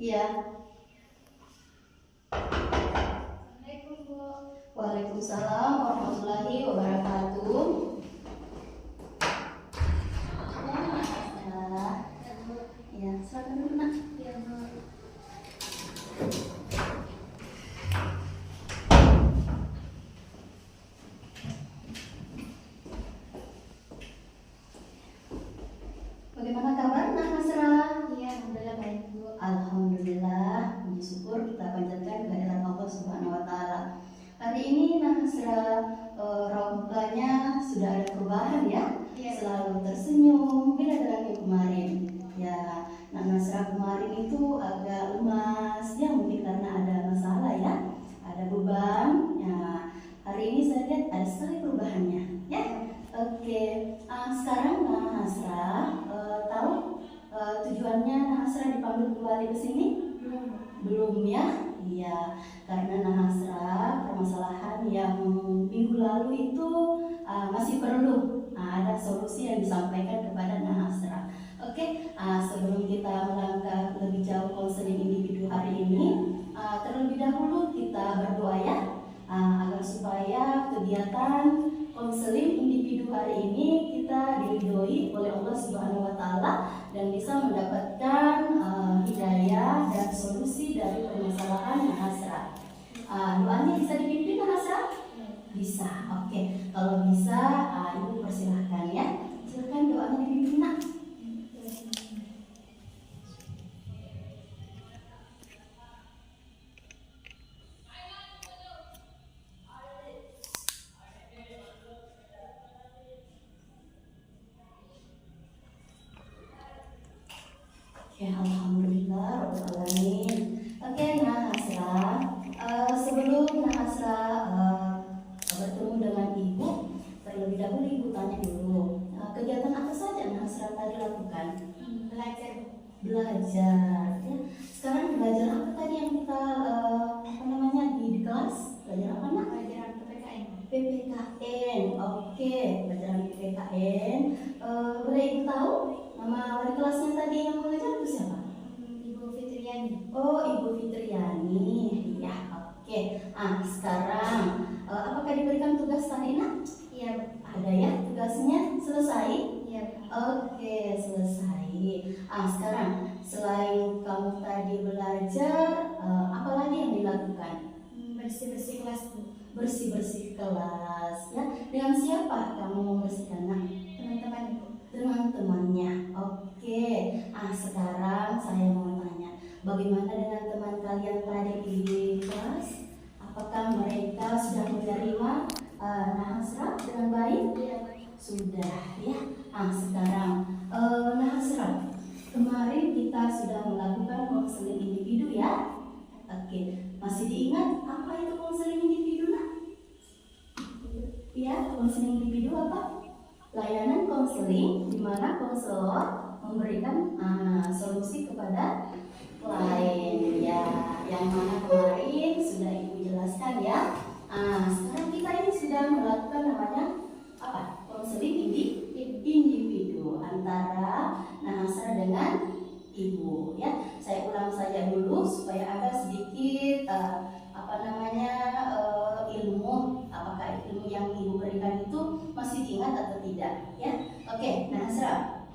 Iya. Assalamualaikum, Bu. Waalaikumsalam warahmatullahi wabarakatuh. Ya, silakan dulu, Nak. Ya, Bu. Bagaimana kabar, Nak Hasra? Iya, alhamdulillah baik, Bu. Alhamdulillah, puji syukur kita panjatkan kehadirat Allah Subhanahu wa Ta'ala. Hari ini Nak Hasra rambutnya sudah ada perubahan ya. Iya. Selalu tersenyum, beda dengan yang kemarin. Ya, Nak Hasra kemarin itu agak lemas, ya mungkin karena ada masalah ya, ada beban. Ya, hari ini saya lihat ada sekali perubahannya. Ya, oke. Sekarang Nak Hasra tahu tujuannya Nak Hasra dipanggil kembali ke sini? Belum ya? Iya, karena Nak Hasra permasalahan yang minggu lalu itu masih perlu ada solusi yang disampaikan kepada Nak Hasra. Oke, sebelum kita melangkah lebih jauh konseling individu hari ini, terlebih dahulu kita berdoa ya, agar supaya kegiatan konseling individu hari ini kita diridhoi oleh Allah Subhanahu wa Ta'ala dan bisa mendapatkan hidayah dan solusi dari permasalahan Nak Hasra. Doanya bisa dipimpin Nak Hasra? Bisa. Oke. Kalau bisa, Ibu persilahkan ya. Silakan doanya dipimpin, Nak. Ya, alhamdulillah rabbil alamin. Oke, Nak Hasra, sebelum Nak Hasra bertemu dengan Ibu, terlebih dahulu Ibu tanya dulu, kegiatan apa saja Nak Hasra tadi lakukan? Belajar, Bu. Belajar. Ya. Sekarang belajar apa tadi yang kita di kelas? Belajar apa, Nak? Pelajaran PPKN. PPKN. Oke, pelajaran PPKN. Boleh Ibu tahu nama wali kelasnya tadi yang mengajar itu siapa? Ibu Fitriani. Oh, Ibu Fitriani. Ya, oke. Sekarang apakah diberikan tugas tadi, Nak? Iya, Bu. Ada ya tugasnya? Selesai? Iya, Bu. Oke, selesai. Sekarang selain kamu tadi belajar, apa lagi yang dilakukan? Bersih-bersih kelas, Bu. Bersih-bersih kelas ya. Dengan siapa kamu membersihkan, Nak? Teman-teman, Bu. Teman-temannya. Oke. Sekarang saya mau tanya, bagaimana dengan teman kalian tadi di kelas? Apakah mereka sudah menerima Nak Hasra dengan baik? Iya. Sudah ya. Sekarang Nak Hasra, kemarin kita sudah melakukan konseling individu ya. Oke, masih diingat apa itu konseling individu, Nak? Ya, konseling individu apa? Layanan konseling di mana konselor memberikan solusi kepada klien ya, yang mana kemarin sudah Ibu jelaskan ya. Sekarang kita ini sudah melakukan namanya apa? Konseling individu antara Nak Hasra dengan Ibu ya. Saya ulang saja dulu supaya ada sedikit ilmu, apakah ilmu yang Ibu berikan itu masih diingat atau tidak ya. Oke, Nah Hasra,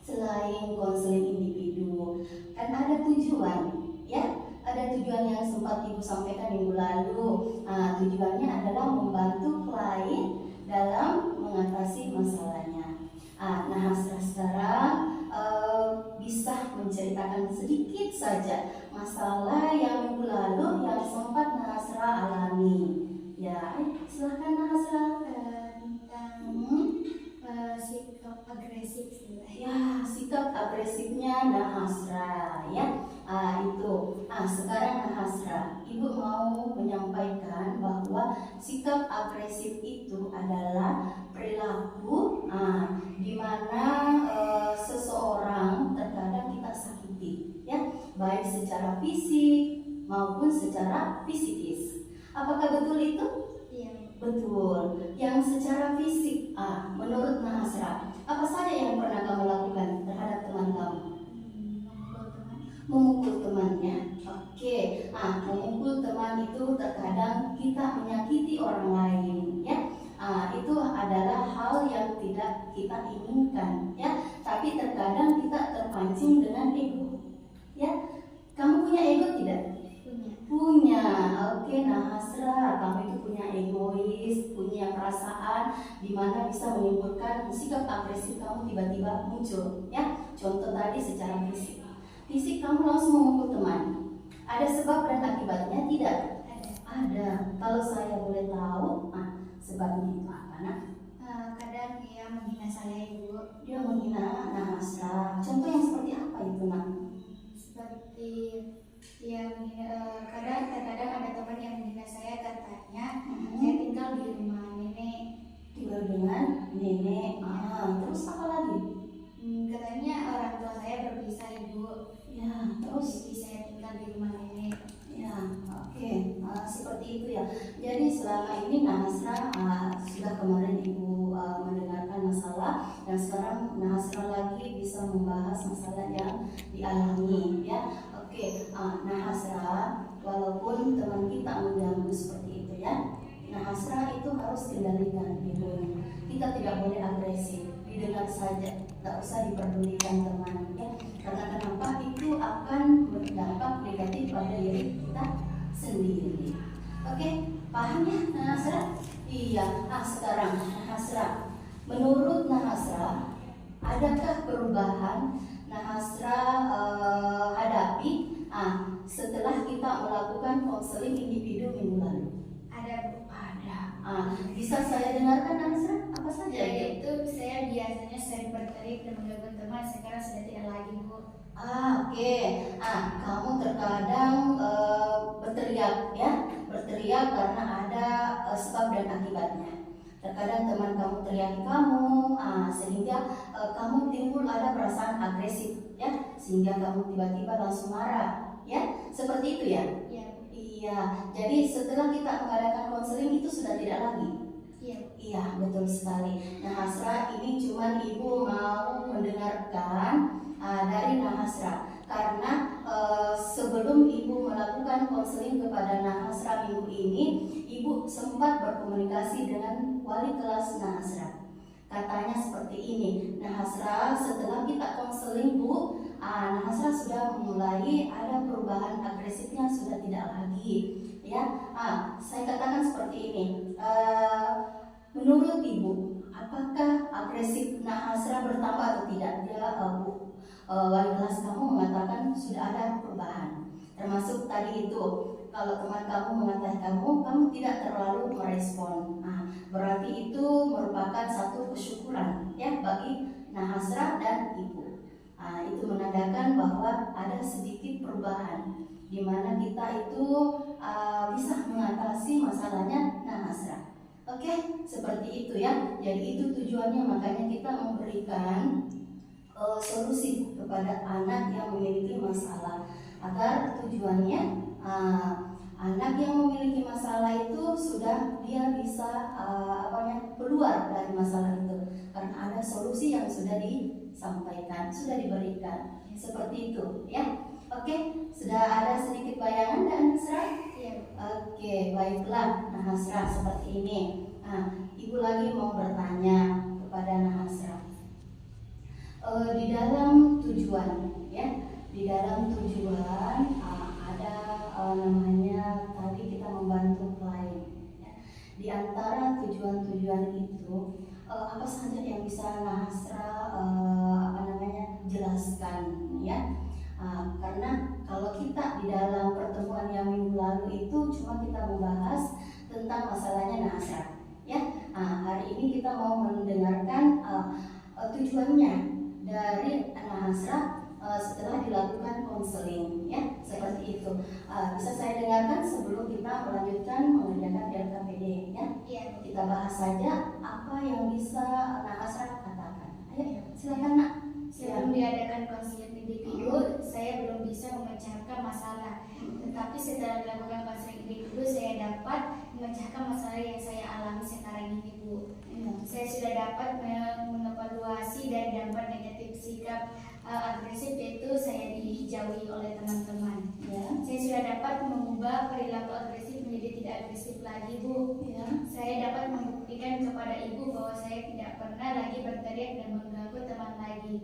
selain konseling individu kan ada tujuan ya, ada tujuan yang sempat Ibu sampaikan minggu lalu. Tujuannya adalah membantu klien dalam mengatasi masalahnya. Nah Hasra sekarang bisa menceritakan sedikit saja masalah yang minggu lalu yang sempat Nah Hasra alami. Ya, silahkan Nah Hasra. Tentang sikap agresif, Ya, sikap agresifnya Nah Hasra ya. Itu. Sekarang Nah Hasra, Ibu mau menyampaikan bahwa sikap agresif itu adalah perilaku di mana seseorang terkadang kita sakiti ya, baik secara fisik maupun secara psikis. Apakah betul itu? Iya. Betul. Yang secara fisik, menurut Nah Hasra, apa saja yang pernah kamu lakukan terhadap teman kamu? Memukul teman. Memukul temannya. memukul teman itu terkadang kita menyakiti orang lain, ya. Itu adalah hal yang tidak kita inginkan, ya. Tapi terkadang kita terpancing dengan ego, ya. Kamu punya ego tidak? Punya. Oke, Nahasra, kamu itu punya egois, punya perasaan di mana bisa menimbulkan sikap agresif kamu tiba-tiba muncul, ya. Contoh tadi secara fisik. Fisik kamu langsung memukul teman. Ada sebab dan akibatnya tidak? Ada. Kalau saya boleh tahu, sebabnya itu apa, Nak? Kadang dia menghina saya, Ibu. Dia menghina Nahasra. Contoh yang seperti apa itu, Nak? Seperti dia menghina, kadang ada teman yang menghina saya, katanya saya tinggal di rumah nenek. Tinggal dengan nenek. Terus apa lagi? Katanya orang tua saya berpisah, Ibu. Ya, terus? Jadi saya tinggal di rumah nenek. Ya, oke. Seperti itu ya. Jadi selama ini Nahasra sudah kemarin Ibu mendengarkan masalah, dan sekarang Nahasra lagi bisa membahas masalah yang dialami, ya. Oke, Nahasra, walaupun teman kita mengganggu seperti itu, ya, Nahasra itu harus kendalikan egonya. Kita tidak boleh agresif, didengar saja, tak usah diperdulikan teman, ya. Karena kenapa? Itu akan berdampak negatif pada diri kita sendiri. Oke, paham ya, Nahasra? Iya. Sekarang Nahasra, menurut Nahasra, adakah perubahan Nahasra hadapi setelah kita melakukan konseling individu minggu lalu? Ada, Bu. Ada. Bisa saya dengarkan, Nahasra? Apa saja? Yaitu saya biasanya sering berterik dan mengganggu teman, sekarang sudah tidak lagi, Bu. Oke. Kamu terkadang berteriak, ya, berteriak karena ada sebab dan akibatnya. Terkadang teman kamu teriaki kamu, sehingga kamu timbul ada perasaan agresif, ya, sehingga kamu tiba-tiba langsung marah, ya, seperti itu ya. Iya. Iya. Jadi setelah kita mengadakan konseling itu sudah tidak lagi. Iya. Iya, betul sekali. Nahasra, ini cuma Ibu mau mendengarkan dari Nahasra, karena sebelum Ibu melakukan konseling kepada Nahasra minggu ini, Ibu sempat berkomunikasi dengan wali kelas Nahasra. Katanya seperti ini, Nahasra, setelah kita konseling, Bu, Nahasra sudah mulai ada perubahan agresifnya, sudah tidak lagi, ya. Saya katakan seperti ini, menurut Ibu, apakah agresif Nahasra bertambah atau tidak? Dia, Bu, wali kelas kamu mengatakan sudah ada perubahan, termasuk tadi itu, kalau teman kamu mengatakan kamu tidak terlalu merespon. Berarti itu merupakan satu kesyukuran, ya, bagi Nahasra dan Ibu. Itu menandakan bahwa ada sedikit perubahan, di mana kita itu bisa mengatasi masalahnya Nahasra. Oke, seperti itu ya. Jadi itu tujuannya, makanya kita memberikan solusi kepada anak yang memiliki masalah, agar tujuannya anak yang memiliki masalah itu sudah dia bisa keluar dari masalah itu, karena ada solusi yang sudah disampaikan, sudah diberikan, seperti itu ya. Oke, sudah ada sedikit bayangan dan Nahasra? Iya. Oke, baiklah Nahasra, seperti ini. Ibu lagi mau bertanya kepada Nahasra. Di dalam tujuan, ya, di dalam tujuan ada namanya tadi kita membantu klien, ya. Di antara tujuan-tujuan itu apa saja yang bisa Nahasra jelaskan, ya. Karena kalau kita di dalam pertemuan yang minggu lalu itu cuma kita membahas tentang masalahnya Nahasra, ya. Hari ini kita mau mendengarkan tujuannya dari Nahasra setelah dilakukan konseling, ya, seperti itu. Bisa saya dengarkan sebelum kita melanjutkan mengerjakan LKPD, ya. Iya. Kita bahas saja apa yang bisa Nahasra katakan. Ayo, silakan Nak. Sebelum diadakan konseling individu, saya belum bisa memecahkan masalah. Tetapi setelah dilakukan konseling individu, saya dapat memecahkan masalah yang saya alami sekarang ini, Bu. Saya sudah dapat mengevaluasi dan dampak negatif sikap agresif, yaitu saya dijauhi oleh teman-teman. Ya. Saya sudah dapat dapat mengubah perilaku agresif menjadi tidak agresif lagi, Bu. Ya. Saya dapat membuktikan kepada Ibu bahwa saya tidak pernah lagi berteriak dan mengganggu teman lagi.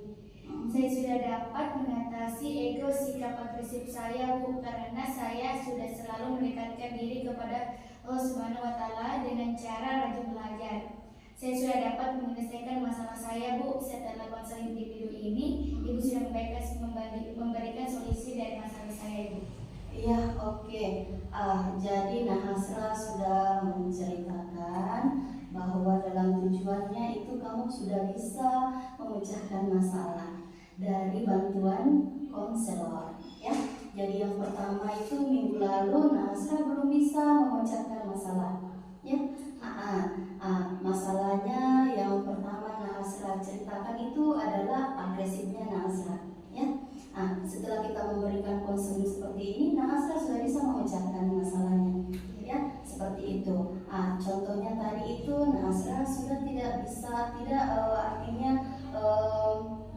Saya sudah dapat mengatasi ego sikap agresif saya, Bu, karena saya sudah selalu mendekatkan diri kepada Allah Subhanahu wa Ta'ala dengan cara rajin belajar. Saya sudah dapat menyelesaikan masalah saya, Bu. Setelah konseling individu ini, Ibu sudah memberikan solusi dari masalah saya, Ibu. Iya, oke. Jadi Nahasra sudah menceritakan bahwa dalam tujuannya itu kamu sudah bisa memecahkan masalah dari bantuan konselor, ya. Jadi yang pertama itu minggu lalu Nahasra belum bisa memecahkan masalah, ya. Masalahnya yang pertama Nahasra ceritakan itu adalah agresifnya Nahasra, ya. Setelah kita memberikan konseling seperti ini, Nahasra sudah bisa memecahkan masalahnya, ya, seperti itu. Contohnya tadi itu Nahasra sudah artinya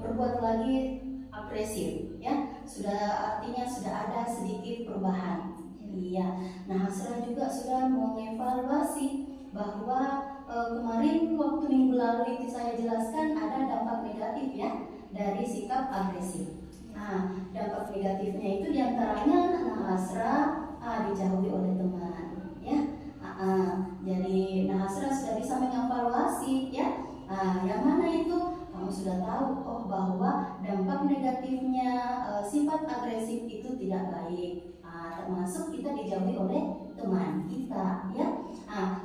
berbuat lagi agresif, ya, artinya sudah ada sedikit perubahan. Iya, Nahasra juga sudah mengevaluasi bahwa kemarin waktu minggu lalu itu saya jelaskan ada dampak negatif, ya, dari sikap agresif. Dampak negatifnya itu diantaranya Nahasra dijauhi oleh teman, ya. Jadi Nahasra sudah bisa mengevaluasi, ya. Yang mana itu kamu sudah tahu bahwa dampak negatifnya sifat agresif itu tidak baik, termasuk kita dijauhi oleh teman kita, ya.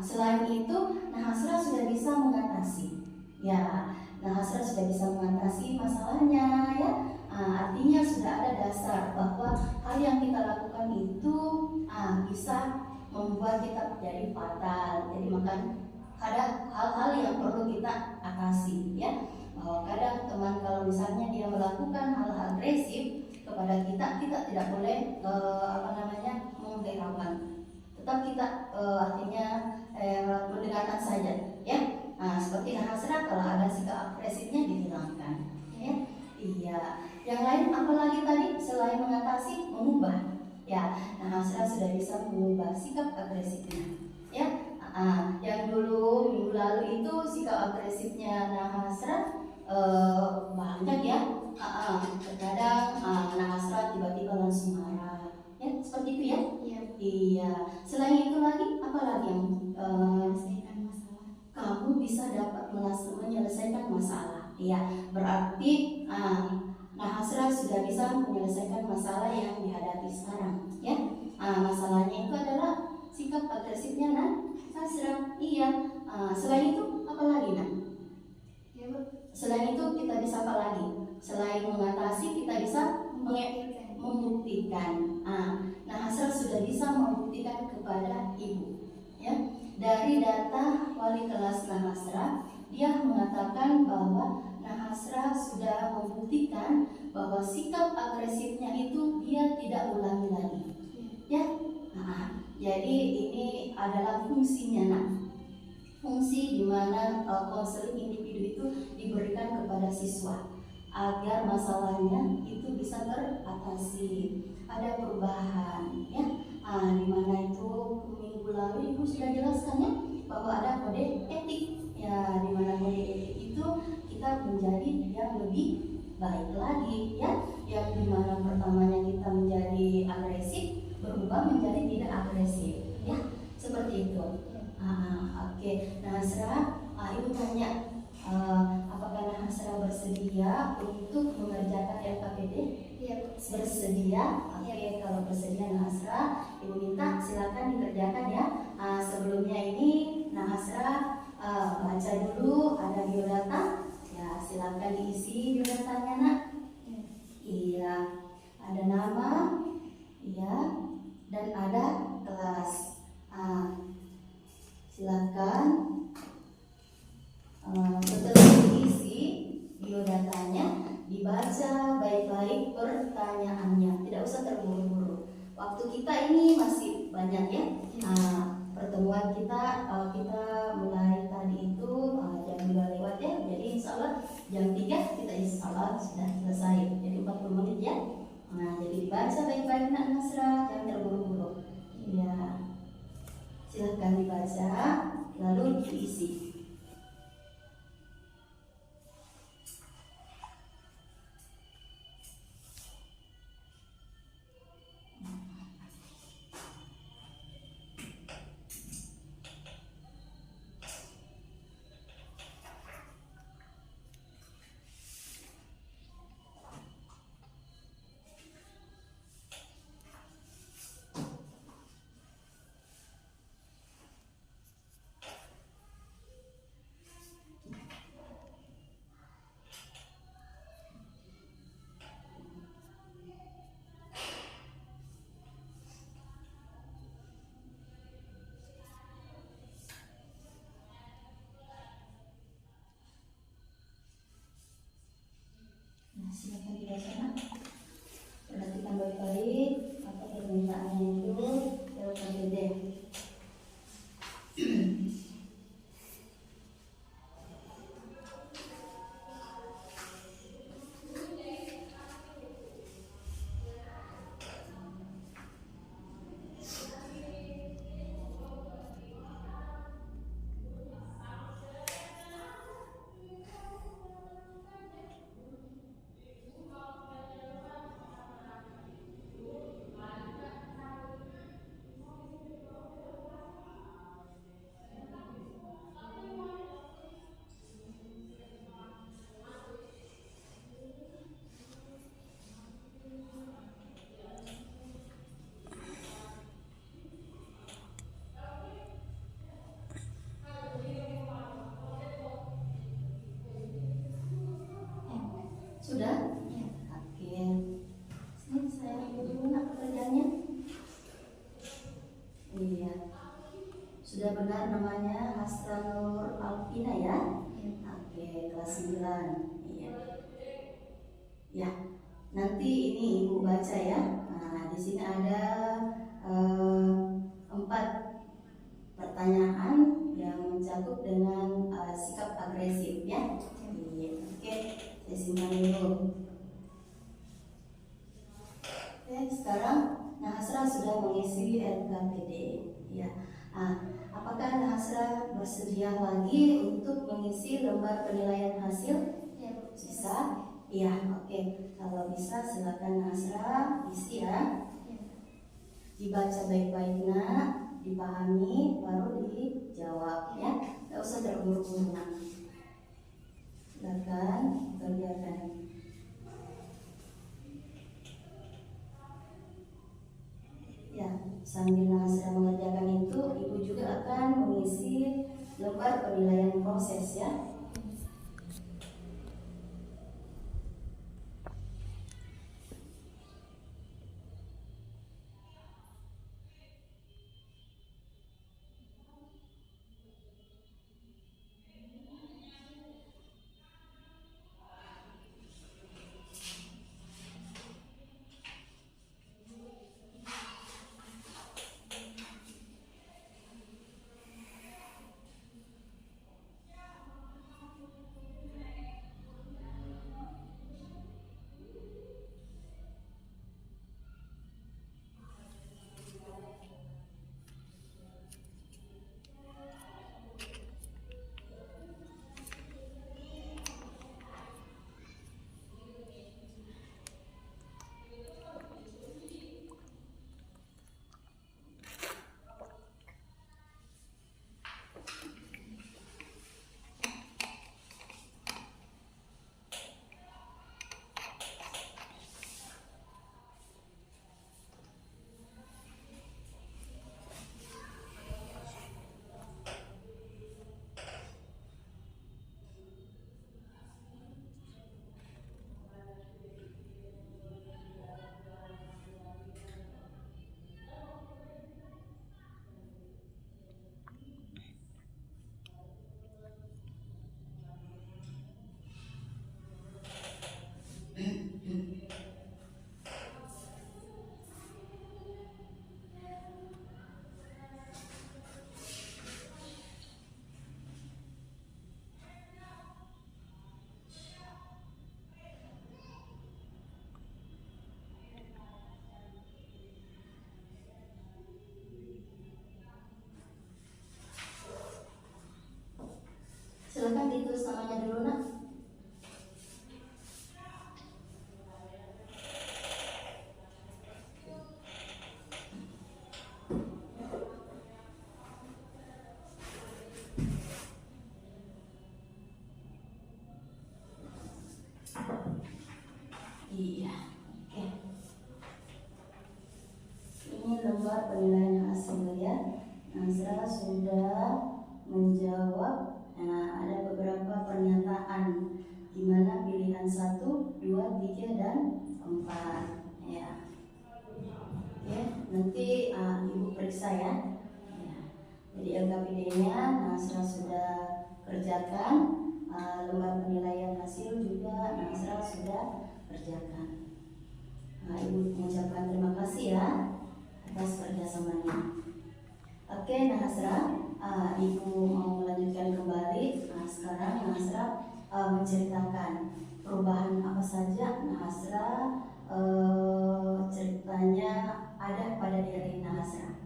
Selain itu Nahasra sudah bisa mengatasi, ya. Nahasra sudah bisa mengatasi masalahnya, ya. Artinya sudah ada dasar bahwa hal yang kita lakukan itu bisa membuat kita jadi fatal. Jadi maka ada hal-hal yang perlu kita atasi, ya. Bahwa kadang teman kalau misalnya dia melakukan hal agresif kepada kita tidak boleh menghiraukan. Tetap kita artinya mendengarkan saja, ya. Seperti Nahasra kalau ada sikap agresifnya dihilangkan, ya. Iya. Yang lain apalagi tadi selain mengatasi, mengubah, ya. Nahasra sudah bisa mengubah sikap agresifnya, ya. Yang dulu minggu lalu itu sikap agresifnya Nahasra banyak, ya. Terkadang Nahasra tiba-tiba langsung marah, ya, seperti itu, ya. Iya. Selain itu lagi apa lagi yang Menyelesaikan masalah. kamu bisa dapat menyelesaikan masalah, ya. Berarti Nahasra sudah bisa menyelesaikan masalah yang dihadapi sekarang, ya. Masalahnya itu adalah sikap agresifnya Nahasra, iya. Selain itu apa lagi, Nah? Ya, Bu. Selain itu kita bisa apa lagi? Selain mengatasi kita bisa membuktikan. Nahasra sudah bisa membuktikan kepada ibu, ya. Dari data wali kelas Nahasra, dia mengatakan bahwa Nahasra sudah membuktikan bahwa sikap agresifnya itu dia tidak ulangi lagi, ya. Jadi ini adalah fungsinya, Nah. Fungsi di mana konseling individu itu diberikan kepada siswa agar masalahnya itu bisa teratasi, ada perubahan, ya. Di mana itu minggu lalu Ibu sudah jelaskan, ya, bahwa ada kode etik, ya, di mana kode etik itu kita menjadi yang lebih baik lagi, ya. Yang dimana pertamanya kita menjadi agresif berubah menjadi tidak agresif, ya, seperti itu. Oke. Nahasra, Ibu tanya apakah Nahasra bersedia untuk mengerjakan LKPD? Iya, Bu. Bersedia. Oke. Kalau bersedia Nahasra, Ibu minta silakan dikerjakan, ya. Sebelumnya ini Nahasra baca dulu ada biodata, ya. Silakan diisi biodatanya, Nak. Iya. Ada nama, iya, dan ada kelas. Silakan setelah diisi biodatanya dibaca baik-baik pertanyaannya, tidak usah terburu-buru. Waktu kita ini masih banyak, ya. Pertemuan kita mulai tadi itu jam 2 lewat, ya. Jadi insya Allah jam 3 kita insya Allah sudah selesai. Jadi 40 menit, ya. Nah, jadi dibaca baik-baik nak Nasra, jangan terburu-buru. Ya, silahkan dibaca, lalu diisi. Nah, silakan dibaca nak. Perhatikan baik-baik apa permintaannya itu lewat KPD. Sudah? Ya. Oke. Sini saya ambil dulu nak pekerjaannya. Iya. Sudah benar namanya Hasra Nur Alvina ya? Ya. Oke, kelas 9. Iya. Ya. Nanti ini Ibu baca ya. Nah, di sini ada 4 pertanyaan yang mencakup dengan sikap agresif ya. Iya. Oke, saya simpan dulu. Oke, sekarang Nahasra sudah mengisi RKPD. Ya. Apakah Nahasra bersedia lagi untuk mengisi lembar penilaian hasil? Ya, Bu. Bisa? Iya, oke. Kalau bisa silakan Nahasra isi ya. Ya. Dibaca baik-baik nak, dipahami, baru dijawab ya. Tidak usah terburu-buru nak. Silakan kerjakan. Ya, sambil Nahasra mengerjakan itu, Ibu juga akan mengisi lembar penilaian proses ya. penilaian hasil ya. Nasra sudah menjawab. Nah, ada beberapa pernyataan di mana pilihan 1, 2, 3, dan 4 ya. Oke, nanti Ibu periksa ya. Jadi LKPD-nya Nasra sudah kerjakan, lembar penilaian hasil juga Nasra sudah kerjakan. Ibu mengucapkan terima kasih ya atas kerjasamanya. Oke Nasra, Ibu mau melanjutkan kembali. Sekarang Nasra menceritakan perubahan apa saja Nasra ceritanya ada pada diri Nasra.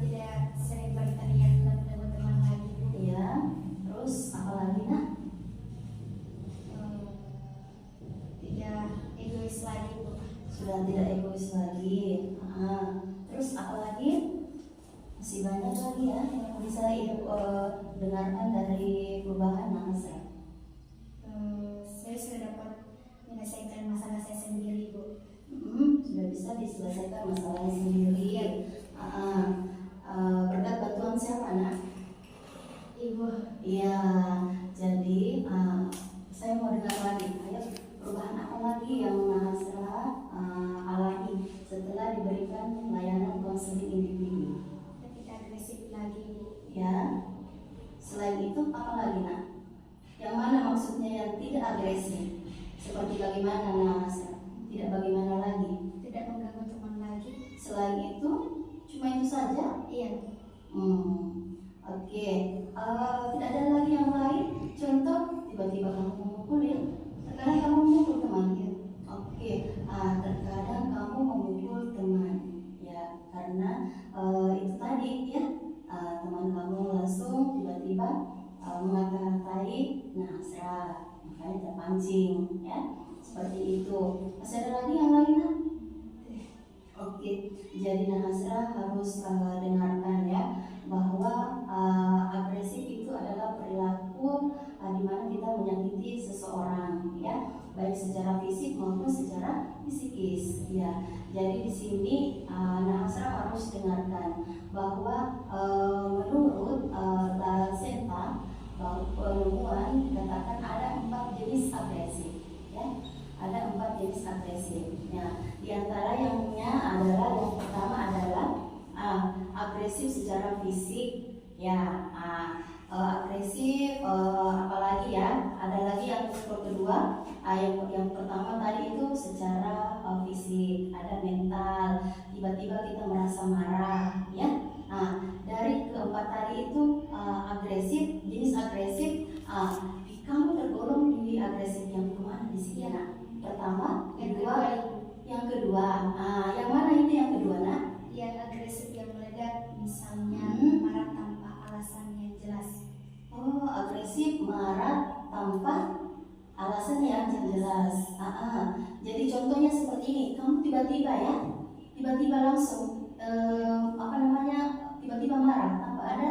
Tidak sering berteriak dengan teman-teman lagi. Iya. Terus apa lagi nak? Tidak egois lagi Bu. Sudah tidak egois lagi. Terus apa lagi? Masih banyak lagi ya yang bisa Ibu dengarkan dari perubahan Nasra. Saya sudah dapat menyelesaikan masalah saya sendiri Bu. Sudah bisa diselesaikan masalahnya sendiri. Berkat bantuan siapa nak? Ibu. Iya. Jadi saya mau dengar lagi. Ayo, perubahan apa lagi yang Nasra alami setelah diberikan layanan konseling individu? Tidak agresif lagi Bu. Ya. Selain itu apa lagi nak? Yang mana maksudnya yang tidak agresif? Seperti bagaimana Nasra? Tidak bagaimana lagi? Tidak mengganggu teman lagi. Selain itu, cuma itu saja? Iya. Oke. Tidak ada lagi yang lain? Contoh, tiba-tiba kamu memukul ya? Terkadang kamu memukul teman ya? Oke. Terkadang kamu memukul teman ya, karena itu tadi ya, teman kamu langsung tiba-tiba mengata-ngatai Nasra, makanya terpancing ya. Seperti itu. Masih ada lagi yang lain? Oke, jadi Nasra harus dengarkan ya bahwa agresif itu adalah perilaku di mana kita menyakiti seseorang ya, baik secara fisik maupun secara psikis ya. Jadi di sini Nasra harus dengarkan bahwa menurut Senta penemuan dikatakan ada 4 jenis agresif ya. Ada 4 jenis agresif. Ya, di antara adalah yang pertama adalah agresif secara fisik ya. Agresif apalagi ya? Ada lagi yang kedua. Yang pertama tadi itu secara fisik, ada mental. Tiba-tiba kita merasa marah ya. Dari keempat tadi itu agresif, jenis agresif. Kamu tergolong di agresif yang kemana di sini nak? Pertama, yang kedua. Yang mana itu yang kedua nak? Yang agresif yang meledak, misalnya marah tanpa alasan yang jelas. Oh, agresif marah tanpa alasan yang jelas. Jadi contohnya seperti ini, kamu tiba-tiba ya, tiba-tiba langsung tiba-tiba marah tanpa ada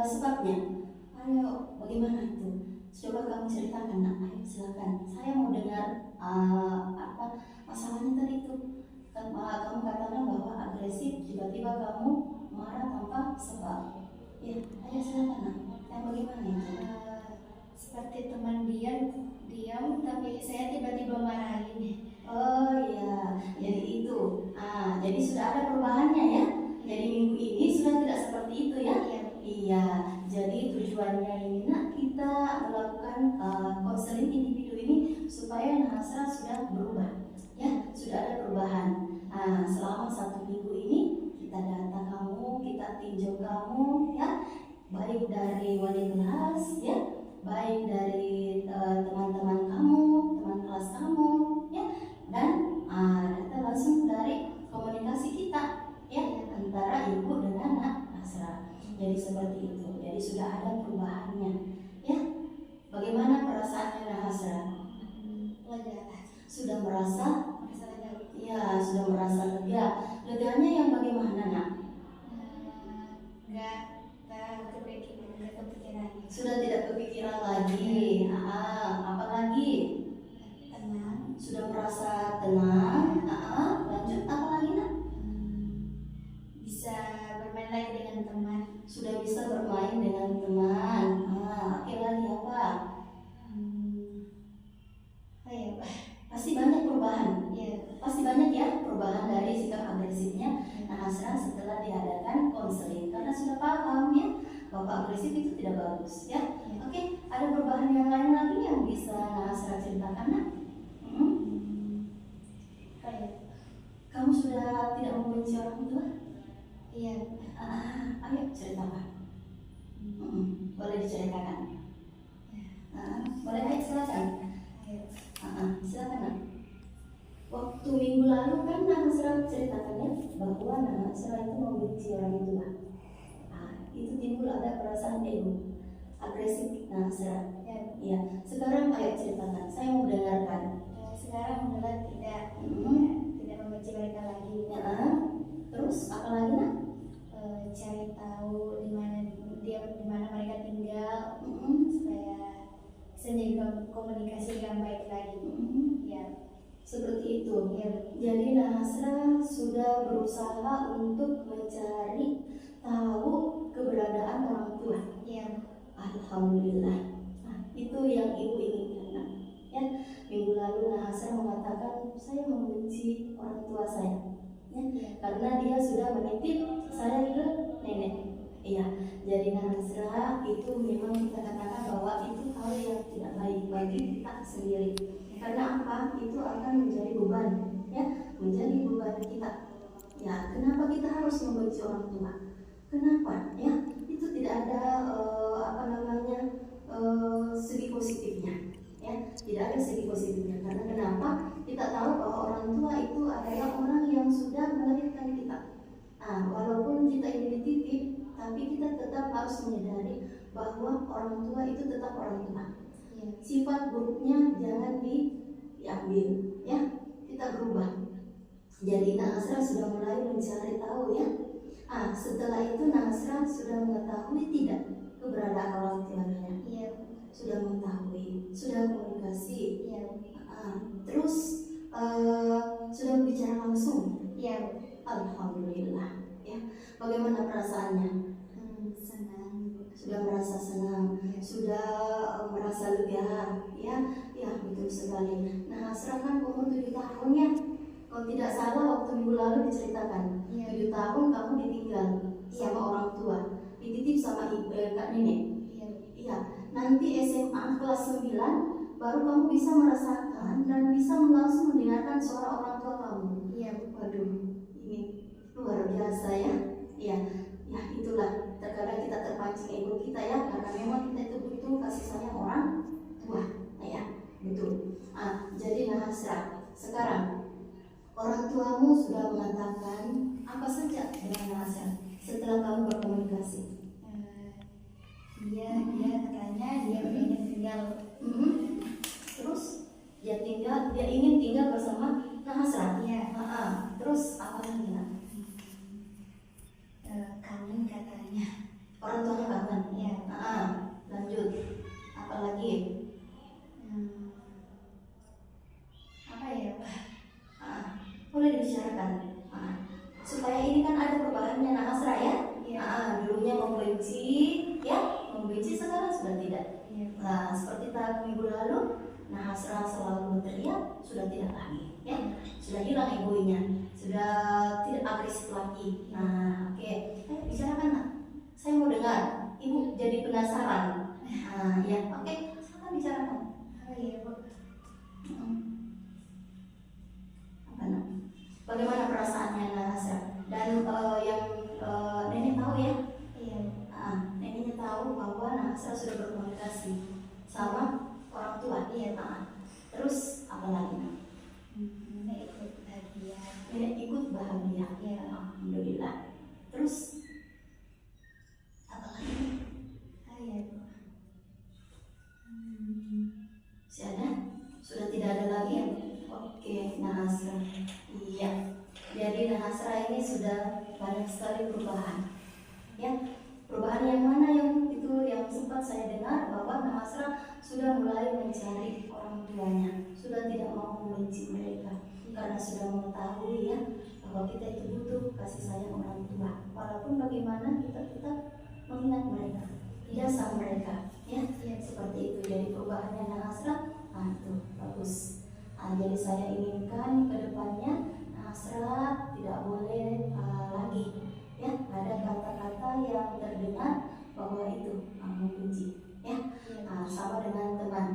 sebabnya. Ayo, bagaimana itu? Coba kamu ceritakan nak. Ayo silakan. Saya mau dengar masalahnya tadi itu. Kamu katakan bahwa agresif, tiba-tiba kamu marah tanpa sebab. Ya, ayo silakan nak. Yang bagaimana itu? Seperti teman diam tapi saya tiba-tiba marahin. Oh iya, jadi itu. Jadi sudah ada perubahannya ya. Jadi minggu ini sudah tidak seperti itu ya. Iya. Jadi tujuannya ini nak, kita melakukan konseling individu ini supaya Nasra sudah berubah. Ya, sudah ada perubahan. Selama 1 minggu ini kita data kamu, kita tinjau kamu ya, baik dari wali kelas ya, baik dari teman-teman kamu, teman kelas kamu ya, dan data langsung dari komunikasi kita ya antara ibu dengan anak Nasra. Jadi seperti itu. Jadi sudah ada perubahannya ya. Bagaimana perasaannya Nasra? Lega. Sudah merasa? Lega. Ya, sudah merasa lega. Leganya yang bagaimana nak? Enggak kepikiran. Sudah tidak kepikiran lagi. Apa lagi? Tenang. Sudah merasa tenang. bisa setelah diadakan konseling karena sudah paham ya bahwa agresif itu tidak bagus ya. Oke, ada perubahan yang lain lagi yang bisa Nasra ceritakan nak? Kamu sudah tidak membenci orang tua? Iya. Ayo ceritakan. Boleh diceritakan? Boleh, ayo silakan. Silakan nak. Waktu minggu lalu kan Nasra ceritakan ya bahwa Nasra itu membenci orang tua. Itu timbul ada perasaan ego, agresif Nasra. Ya. Sekarang ayo ceritakan. Saya mau dengarkan. Sekarang mulai tidak membenci mereka lagi. Terus apa lagi nak? Cari tahu di mana mereka tinggal supaya bisa jadi komunikasi yang baik lagi. Ya. Seperti itu. Ya. Jadi Nasra sudah berusaha untuk mencari tahu keberadaan orang tua. Ya. Alhamdulillah. Itu yang ibu inginkan. Ya, minggu lalu Nasra mengatakan saya membenci orang tua saya. Ya, karena dia sudah menitip saya ke nenek. Iya, jadi Nasra itu memang kita katakan bahwa itu hal yang tidak baik bagi kita sendiri. Karena apa? Itu akan menjadi beban, ya, menjadi beban kita. Ya, kenapa kita harus membenci orang tua? Kenapa? Ya, itu tidak ada segi positifnya. Ya, tidak ada segi positifnya. Karena kenapa? Kita tahu bahwa orang tua itu adalah orang yang sudah melahirkan kita. Walaupun kita ini dititip, tapi kita tetap harus menyadari bahwa orang tua itu tetap orang tua. Sifat buruknya jangan diambil, ya, kita berubah. Jadi Nasra sudah mulai mencari tahu ya. Setelah itu Nasra sudah mengetahui tidak keberadaan orang tuanya. Iya. Sudah mengetahui, sudah komunikasi. Iya. Terus sudah bicara langsung. Iya. Alhamdulillah. Ya. Bagaimana perasaannya? Senang. Sudah merasa senang, sudah merasa lega, ya, betul sekali. Nasra kan umur 7 tahun ya. Kalau tidak salah waktu minggu lalu diceritakan, 7 tahun kamu ditinggal sama orang tua, dititip sama kak nenek. Iya. Nanti SMA kelas 9 baru kamu bisa merasakan dan bisa langsung mendengarkan suara orang tua kamu. Iya. Waduh, ini luar biasa ya. Iya. Ya, itulah terkadang kita terpancing ego kita ya, karena memang kita itu butuh kasih sayang orang tua, ya, betul. Jadi Nasra, sekarang orang tuamu sudah mengatakan apa saja dengan Nasra setelah kamu berkomunikasi? Dia katanya dia ingin tinggal. Terus dia ingin tinggal bersama Nasra. Iya. Terus apa lagi nak? Kangen katanya. Orang tuanya kangen. Iya. Lanjut. Apa lagi? Apa ya? Boleh dibicarakan. Supaya ini kan ada perubahannya Nasra ya. Dulunya membenci, ya, membenci, sekarang sudah tidak. Seperti tahap minggu lalu, Nasra selalu berteriak, sudah tidak lagi, ya, sudah hilang egonya, sudah tidak agresif lagi. Oke. Bicarakan nak. Saya mau dengar. Ibu jadi penasaran. Ya, oke. Silakan bicarakan. Apa nak? Bagaimana perasaannya Nasra? Dan yang nenek tahu ya? Iya. Neneknya tahu bahwa Nasra sudah berkomunikasi sama orang tua. Iya. Terus apa lagi? Nenek ikut bahagia. Nenek ikut bahagia. Iya. Alhamdulillah. Terus apa lagi? Ada? Sudah tidak ada lagi ya? Oke, Nasra. Iya. Jadi Nasra ini sudah banyak sekali perubahan. Ya, perubahan yang mana yang sempat saya dengar bahwa Nasra sudah mulai mencari orang tuanya, sudah tidak mau membenci mereka karena sudah mengetahui ya bahwa kita itu butuh kasih sayang orang tua. Walaupun bagaimana kita tetap mengingat mereka, jasa mereka, ya, seperti itu. Jadi perubahannya Nasra, itu bagus. Jadi saya inginkan ke depannya Nasra tidak boleh lagi sama dengan teman.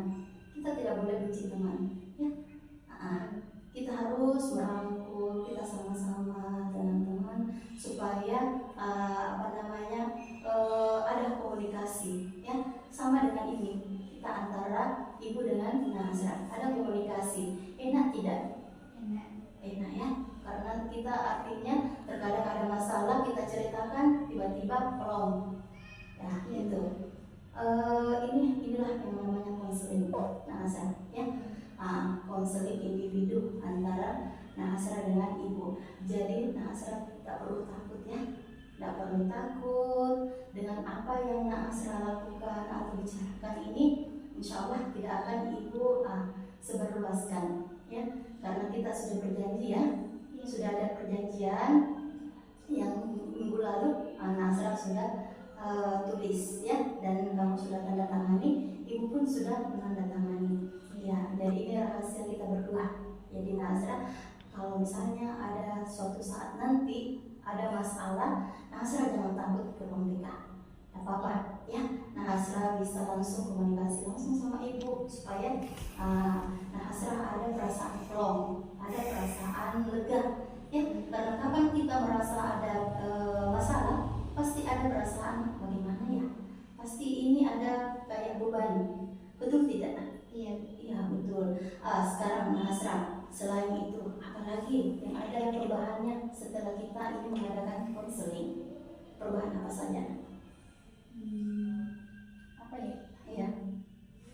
Kita tidak boleh benci teman, ya. Kita harus merangkul, kita sama-sama dengan teman supaya ada komunikasi, ya. Sama dengan ini, kita antara ibu dengan Nazra ada komunikasi. Enak tidak? Enak ya, karena kita artinya terkadang ada masalah kita ceritakan tiba-tiba plong, ya gitu. Inilah yang namanya konseling Nazra, ya. Konseling individu antara Nazra dengan ibu. Jadi Nazra tidak perlu takut, ya. Tidak perlu takut dengan apa yang Nazra lakukan atau bicarakan ini. Insya Allah tidak akan ibu sebarluaskan, ya. Karena kita sudah berjanji, ya. Sudah ada perjanjian yang minggu lalu Nazra sudah tulis, ya, dan kamu sudah tanda tangani, ibu pun sudah menandatangani, ya. Jadi ini rahasia kita berdua. Jadi Nazra, kalau misalnya ada suatu saat nanti ada masalah, Nazra jangan takut ke mereka, tidak apa-apa, ya. Nazra bisa langsung komunikasi langsung sama ibu supaya Nazra ada perasaan plong, ada perasaan lega, ya. Karena kapan kita merasa ada masalah, pasti ada perasaan bagaimana ya, pasti ini ada kayak beban, betul tidak? Iya betul. Sekarang Nazra, selain itu apalagi yang ada perubahannya setelah kita ini mengadakan konseling? Perubahan apa saja? Apa ya? Iya,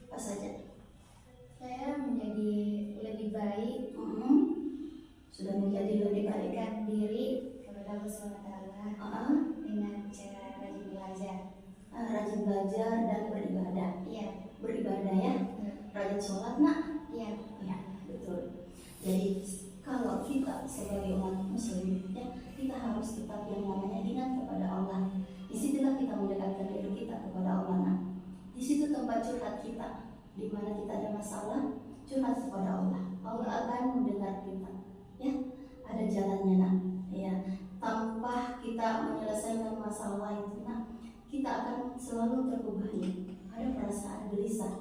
apa saja? Saya menjadi lebih baik, Sudah menjadi lebih baik, mendekatkan diri kepada Allah SWT dengan cara rajin belajar. Rajin belajar dan beribadah. Iya. Beribadah, ya. Rajin sholat, nak. Iya. Ya, betul. Jadi kalau kita sebagai umat muslim, ya, kita harus tetap yang namanya ingat kepada Allah. Disitulah kita mendekatkan diri kita kepada Allah, nah. Di situ tempat curhat kita. Di mana kita ada masalah, curhat kepada Allah. Allah akan mendengar kita, ya. Ada jalannya, nak. Ya, tanpa kita menyelesaikan masalah itu, nah, kita akan selalu terbebani. Ada perasaan gelisah,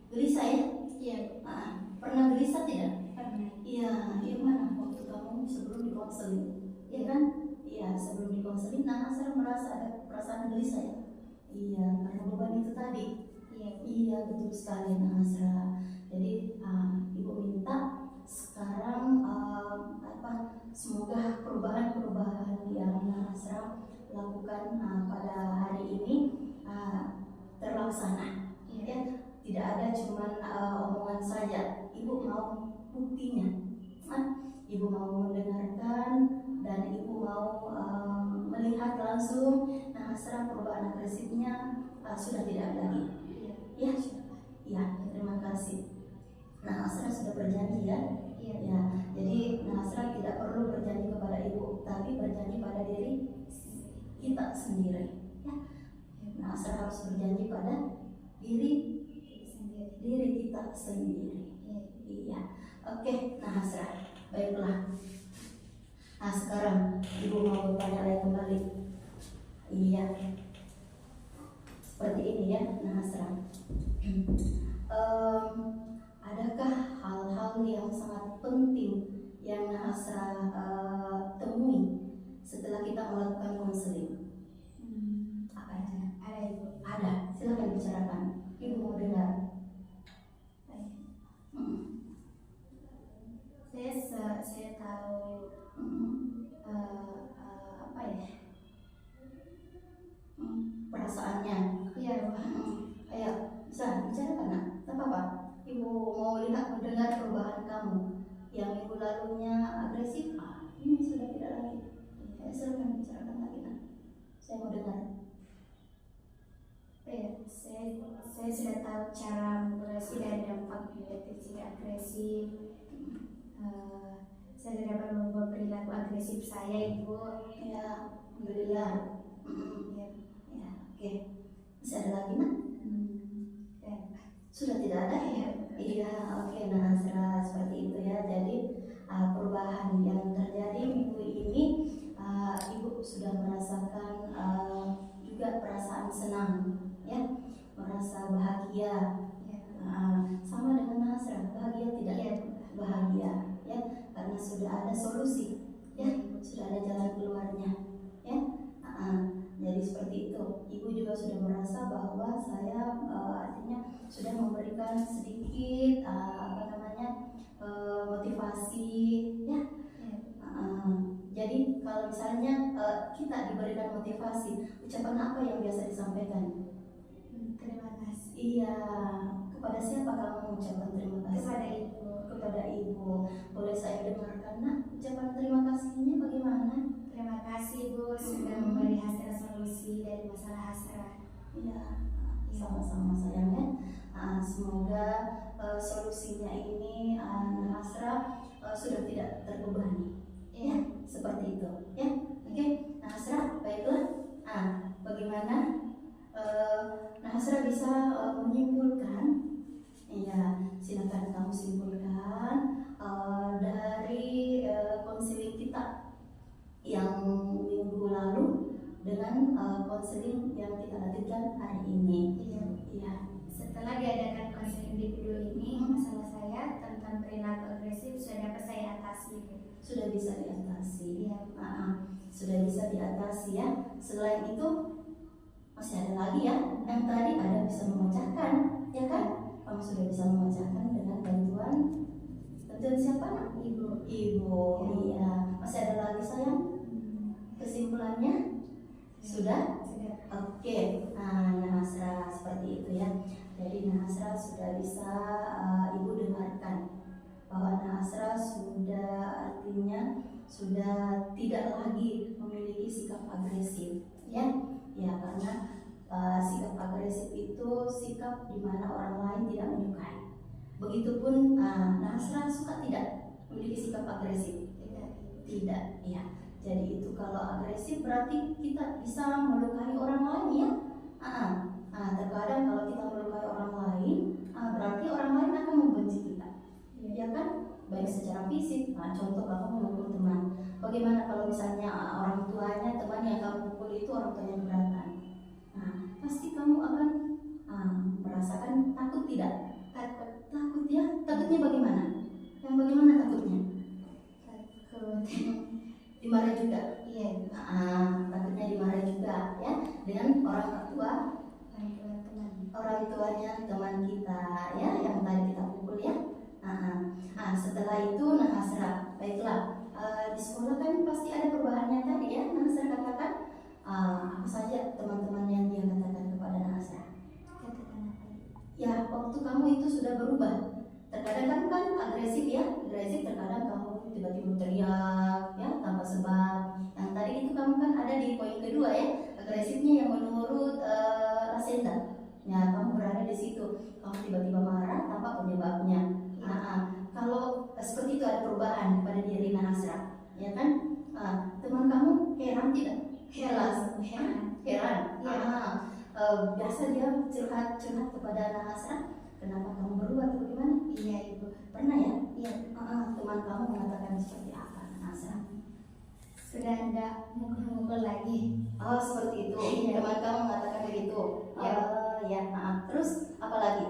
ya. Iya. Pernah gelisah tidak? Pernah. Iya, mana waktu kamu sebelum dikonseling, ya kan? Iya, sebelum dikonseling, Nazra merasa ada perasaan gelisah, ya. Iya, karena beban itu tadi. Iya, betul sekali Nazra. Jadi ibu minta sekarang semoga perubahan-perubahan yang Nazra lakukan pada hari ini terlaksana. Ya, tidak ada cuman omongan saja. Ibu mau buktinya. Ibu mau mendengarkan dan ibu mau melihat langsung Nazra perubahan agresifnya sudah tidak ada lagi. Ya, terima kasih. Nazra sudah berjanji, ya. Ya, jadi Nazra tidak perlu berjanji kepada ibu, tapi berjanji pada diri kita sendiri, ya. Nazra harus berjanji pada diri kita sendiri. Iya. Oke, Nazra, baiklah. Sekarang ibu mau bertanya lagi kembali. Iya. Seperti ini, ya, Nazra. Adakah hal-hal yang sangat penting yang Nazra temui setelah kita melakukan konseling? Apa aja? Ada, Ibu. Ada, silakan bicarakan. Ibu mau dengar. Saya tahu apa ya? Perasaannya. Iya, Ayo, bisa bicarakan, nak. Tak apa-apa. Ibu mau lihat, mendengar perubahan kamu yang minggu lalunya agresif. Ini sudah tidak lagi. Silakan bicarakan lagi, nak. Saya mau dengar. Saya sudah tahu cara mengatasi dari dampak negatif agresif. Saya sudah dapat mengubah perilaku agresif saya, Ibu. Ya, alhamdulillah. Ya, oke. Masih ada lagi, nak? Sudah tidak ada, ya? Iya, oke. Nazra, seperti itu, ya. Jadi perubahan yang terjadi minggu ini, ibu sudah merasakan juga perasaan senang, ya, merasa bahagia, sudah ada jalan keluarnya, ya. Jadi seperti itu. Ibu juga sudah merasa bahwa saya artinya sudah memberikan sedikit motivasi, ya. Jadi kalau misalnya kita diberikan motivasi, ucapan apa yang biasa disampaikan? Terima kasih. Iya, kepada siapa kamu mengucapkan terima kasih? Kepada ibu. Kepada ibu. Boleh saya dengarkan, nak, ucapan terima kasihnya bagaimana? Terima kasih Bu sudah memberi Hasra solusi dari masalah Hasra. Iya, sama-sama sayangnya. Semoga solusinya ini Hasra sudah tidak terbebani. Ya, seperti itu. Ya, oke. Hasra, baiklah. Bagaimana? Hasra bisa menyimpulkan. Iya, silakan kamu simpulkan dari konseling kita yang minggu lalu dengan konseling yang kita lanjutkan hari ini. Iya. Setelah diadakan konseling individu ini, masalah saya tentang perilaku agresif sudah dapat saya atasi. Sudah bisa diatasi. Iya. Sudah bisa diatasi ya. Selain itu masih ada lagi ya. Yang tadi ada bisa memecahkan, ya kan? Kamu sudah bisa memecahkan dengan bantuan siapa, nak? Ibu. Iya. Masih ada lagi sayang? Kesimpulannya sudah? Oke. Hasra seperti itu ya. Jadi Hasra sudah bisa ibu dengarkan bahwa Hasra sudah artinya sudah tidak lagi memiliki sikap agresif, ya. Ya, karena sikap agresif itu sikap di mana orang lain tidak menyukai. Begitupun Hasra suka tidak memiliki sikap agresif. Tidak, ya. Jadi itu kalau agresif berarti kita bisa melukai orang lain, ya. Terkadang kalau kita melukai orang lain, berarti orang lain akan membenci kita, ya kan? Baik secara fisik. Contoh kamu memukul teman. Bagaimana kalau misalnya orang tuanya teman yang kamu pukul itu orang tuanya keberatan? Pasti kamu akan merasakan takut tidak? Takut ya. Takutnya bagaimana? Yang bagaimana takutnya? Dimarahi juga. Iya. Takutnya dimarahi juga, ya, dengan orang tua. Orang tuanya teman kita, ya, yang tadi kita pukul, ya. Setelah itu Hasra, baiklah, di sekolah kan pasti ada perubahannya tadi, ya. Hasra katakan apa saja teman-teman yang dia katakan kepada Hasra? Ya, waktu kamu itu sudah berubah. Terkadang kan agresif, ya, terkadang kamu tiba-tiba teriak, ya, tanpa sebab. Yang tadi itu kamu kan ada di poin kedua, ya, agresifnya yang menurut Rasenda. Ya, kamu berada di situ. Kamu tiba-tiba marah tanpa penyebabnya. Kalau seperti itu ada perubahan pada diri Hasra, ya kan? Teman kamu heran tidak? Heran. Biasa dia curhat kepada Hasra. Kenapa kamu berubah atau bagaimana? Iya, Ibu. Pernah ya? Iya. Teman kamu mengatakan seperti apa, Hasra? Sudah enggak mukul lagi. Oh, seperti itu. Iya. Teman kamu mengatakan begitu. Ya. Terus apa lagi?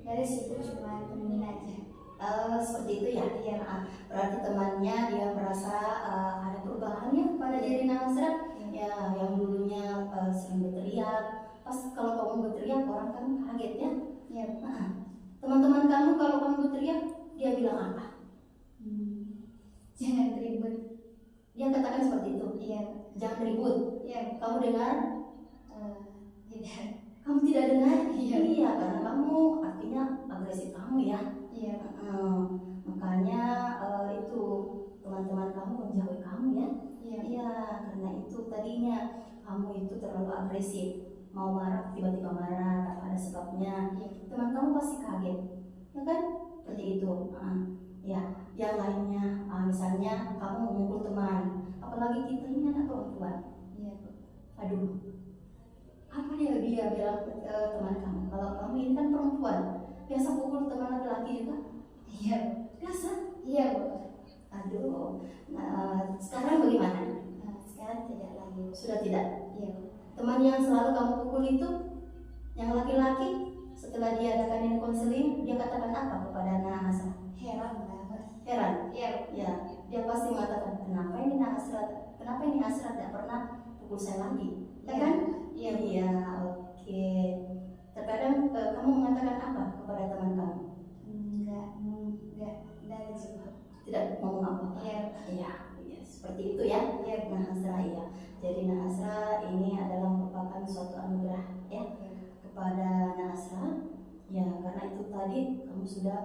Dari situ cuma temenin aja. Seperti itu ya. Iya. Berarti temannya dia merasa ada perubahan ya pada diri Hasra. Ya, yang dulunya sering berteriak. Pas kalau kamu berteriak orang kan kaget, ya. Iya. Teman-teman kamu kalau kamu berteriak dia bilang apa? Jangan ribut. Dia katakan seperti itu. Iya. Jangan ribut. Iya. Kamu dengar? Tidak. Kamu tidak dengar? Iya. Karena kamu artinya agresif kamu, ya. Iya. Makanya itu teman-teman kamu menjauhi kamu, ya. Iya. Karena itu tadinya kamu itu terlalu agresif, mau marah tiba-tiba marah tanpa ada sebabnya. Teman kamu pasti kaget, ya kan? Seperti itu. Ya, yang lainnya, misalnya kamu memukul teman, apalagi kita ini anak perempuan. Iya, Bu. Aduh, apa dia bilang teman kamu? Kalau kamu ini kan perempuan, biasa pukul teman laki-laki juga? Iya. Biasa? Iya, Bu. Aduh, sekarang bagaimana? Sekarang tidak lagi. Sudah tidak? Iya. Teman yang selalu kamu pukul itu, yang laki-laki, setelah dia adakan konseling, dia katakan apa kepada Hasra? Heran usai lagi, ya Iya. kan? Iya. Iya, oke. Terkadang kamu mengatakan apa kepada teman kamu? Enggak ada juga. Tidak ngomong apa? Iya. Iya, iya, seperti itu ya. Iya. Nahasra ya. Jadi Nahasra ini adalah merupakan suatu anugerah ya kepada Nahasra. Ya, karena itu tadi kamu sudah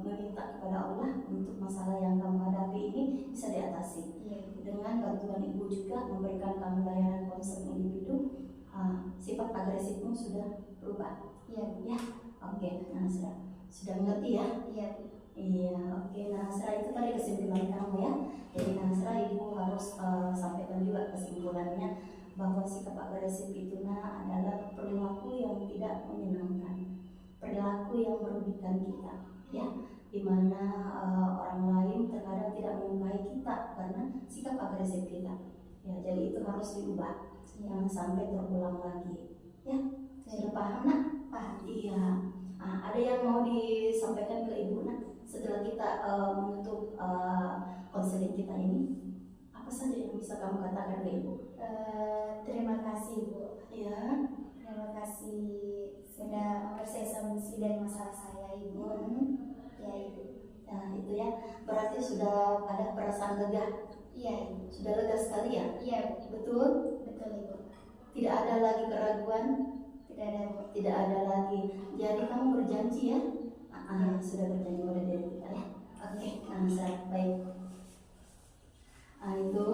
meminta kepada Allah untuk masalah yang kamu hadapi ini bisa diatasi. Iya. Dengan bantuan ibu juga memberikan kamu layanan konseling individu, sifat agresifmu sudah berubah. Iya. Ya, oke, Nahasra sudah mengerti ya? Iya. Iya, oke. Nahasra itu tadi kesimpulan kamu ya. Jadi Nahasra ibu harus sampaikan juga kesimpulannya bahwa sikap agresif itu adalah perilaku yang tidak menyenangkan, perilaku yang merugikan kita, ya, dimana orang lain terkadang tidak menyukai kita karena sikap agresif kita. Ya, jadi itu harus diubah, jangan sampai terulang lagi. Ya, sudah paham nak? Paham. Iya. Ada yang mau disampaikan ke ibu nak setelah kita menutup konseling kita ini? Apa saja yang bisa kamu katakan ke ibu? Terima kasih Bu. Ya. Terima kasih sudah memberi saya solusi dari masalah saya Ibu. Ya Ibu. Nah itu ya, berarti sudah ada perasaan lega. Iya Ibu. Sudah lega sekali ya? Iya Betul? betul Ibu. Tidak ada lagi keraguan? Tidak ada Bu. Tidak ada lagi. Jadi kamu berjanji ya? Sudah berjanji pada diri kita ya. Oke, baik. Itu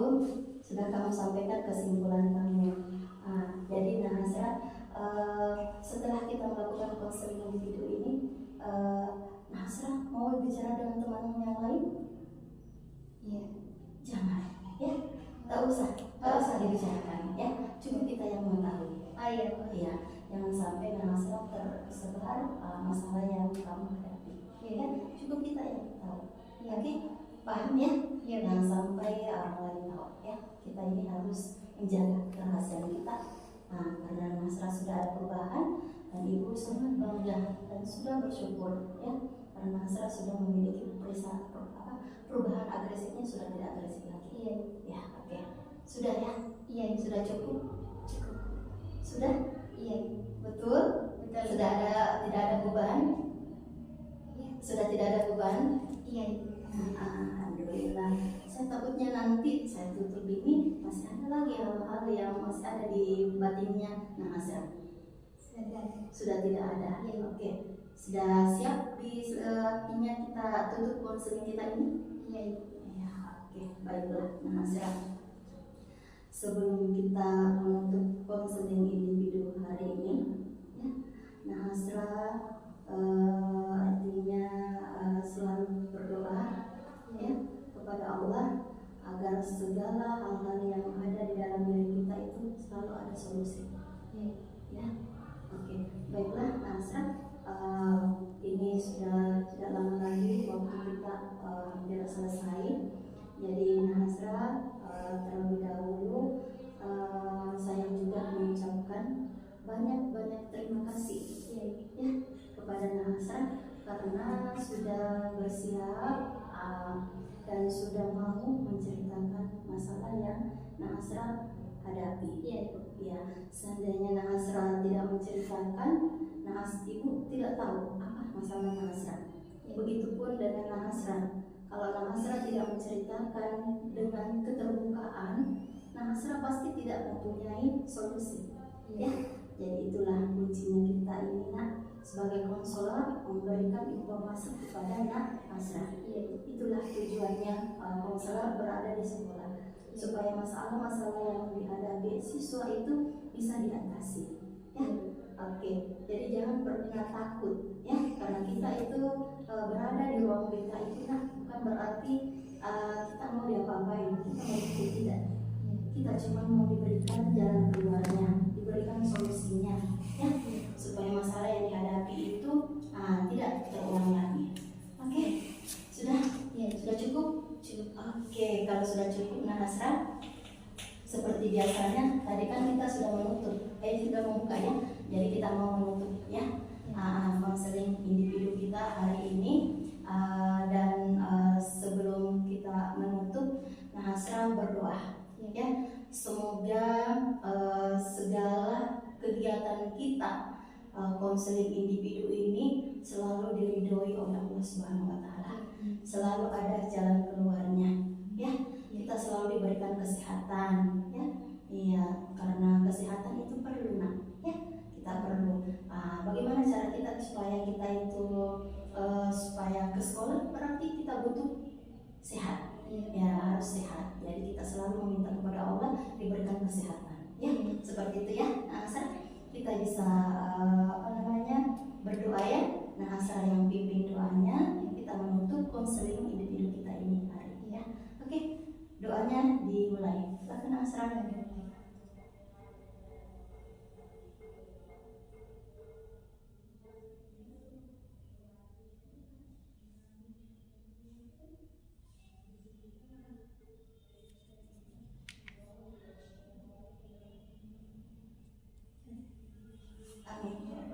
sudah kamu sampaikan kesimpulan kamu. Jadi Nahasra, setelah kita melakukan konseling individu ini, Nahasra mau bicara dengan teman yang lain? Iya. Jangan, ya, tak usah dibicarakan, ya. Cuma kita yang mengetahui. Iya Bu. Iya, jangan sampai Nahasra tersebar masalah yang kamu hadapi. Ya, cukup kita yang tahu. Oke, paham ya? Iya. Jangan sampai orang lain tahu, ya. Kita ini harus menjaga kerahasiaan kita. Karena Nahasra sudah ada perubahan dan ibu sangat bangga dan sudah bersyukur, ya. Karena Nahasra sudah memiliki perubahan agresifnya sudah tidak agresif lagi. Iya. Ya, oke. Sudah ya? Iya. Sudah cukup? Cukup. Sudah? Iya. Betul? Betul. Sudah tidak ada beban? Iya. Sudah tidak ada beban? Iya. Alhamdulillah. Saya takutnya nanti saya tutup ini masih ada lagi hal-hal yang masih ada di batinnya Nahasra. Sudah tidak ada. Iya. Oke. Sudah siap di akhirnya kita tutup konseling kita ini? Iya. Ya, oke. Baiklah Nahasra. Sebelum kita menutup konseling individu hari ini, ya, Nahasra artinya selalu berdoa, ya, kepada Allah agar segala hal-hal yang ada di dalam diri kita itu selalu ada solusi. Ya, oke. Baiklah Nahasra, ini sudah tidak lama lagi waktu kita tidak selesai. Jadi Nahasra, terlebih dahulu saya juga mengucapkan banyak terima kasih, ya, kepada Nahasra karena sudah bersiap dan sudah mau menceritakan masalah yang Nahasra hadapi. Ya, seandainya Nahasra tidak menceritakan, ibu tidak tahu apa masalah Nahasra. Begitupun dengan Nahasra. Kalau Nahasra tidak menceritakan dengan keterbukaan, Nahasra pasti tidak mempunyai solusi. Ya, jadi itulah kuncinya kita ini nak sebagai konselor memberikan informasi kepada Nahasra. Itulah tujuannya konselor berada di sekolah, supaya masalah-masalah yang dihadapi siswa itu bisa diatasi. Ya, oke. Jadi jangan pernah takut, ya, karena kita itu berada di ruang BK itu bukan berarti kita mau diapa-apain, kita mau tidak. Kita cuma mau diberikan jalan keluarnya, diberikan solusinya, ya, supaya masalah yang dihadapi itu tidak terulang lagi. Oke, sudah? Ya, sudah cukup? Cukup. Oke, kalau sudah cukup Nahasra, seperti biasanya tadi kan kita sudah sudah membuka ya. Jadi kita mau menutup ya konseling individu kita hari ini. Dan sebelum kita menutup, Nahasra berdoa, ya, semoga konseling individu ini selalu diridhoi oleh Allah Subhanahu wa taala. Selalu ada jalan keluarnya, ya. Kita selalu diberikan kesehatan, ya. Iya, karena kesehatan itu perlu, nak, ya. Kita perlu. Bagaimana cara kita supaya kita itu supaya ke sekolah? Berarti kita butuh sehat. Ya, harus sehat. Jadi kita selalu meminta kepada Allah diberikan kesehatan, ya. Seperti itu ya. Nah, kita bisa berdoa ya. Nah, saya yang pimpin doanya, kita menutup konseling individu kita ini hari ini ya. Oke, doanya dimulai. Silakan Asra.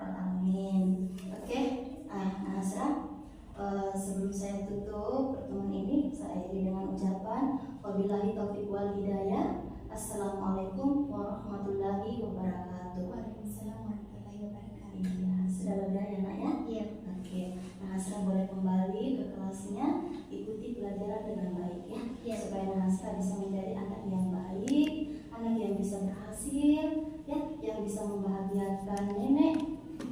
Amin. Oke, nah Asra, sebelum saya tutup pertemuan ini, saya iri dengan ucapan wabillahi taufiq wal hidayah. Assalamualaikum warahmatullahi wabarakatuh. Waalaikumsalam warahmatullahi wabarakatuh. Iya, sudah lega ya nak ya? Iya. Oke, nah Asra boleh kembali ke kelasnya, ikuti pelajaran dengan baik ya. Iya. Supaya Asra bisa menjadi anak yang baik, anak yang bisa berhasil, ya, yang bisa membahagiakan nenek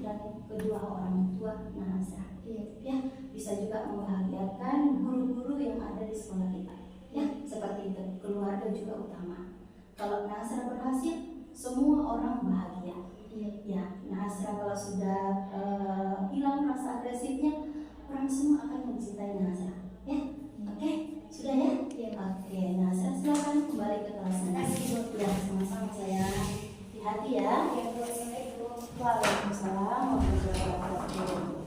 dan kedua orang tua Asra. Ya, bisa juga membahagiakan guru-guru yang ada di sekolah kita. Ya, seperti itu. Keluarga juga utama. Kalau Asra berhasil, semua orang bahagia. Ya, Asra kalau sudah hilang rasa agresifnya, orang semua akan mencintai Asra. Ya, oke, sudah ya? Oke, Asra silakan kembali ke kelasnya. Ya, sama-sama saya. Hati-hati ya. Assalamualaikum. Waalaikumsalam warahmatullahi wabarakatuh.